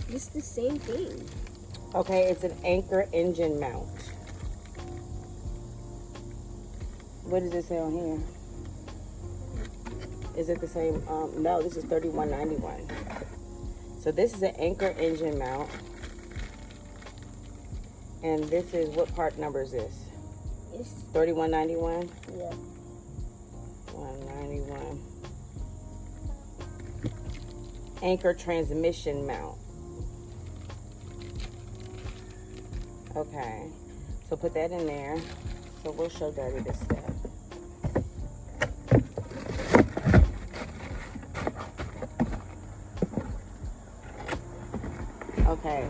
It's the same thing. Okay, it's an anchor engine mount. What does it say on here? Is it the same? No, this is $31.91. So this is an anchor engine mount. And this is, what part number is this? It's $31.91? yeah. $191. Anchor transmission mount. Okay, so put that in there. So we'll show Daddy this step. Okay,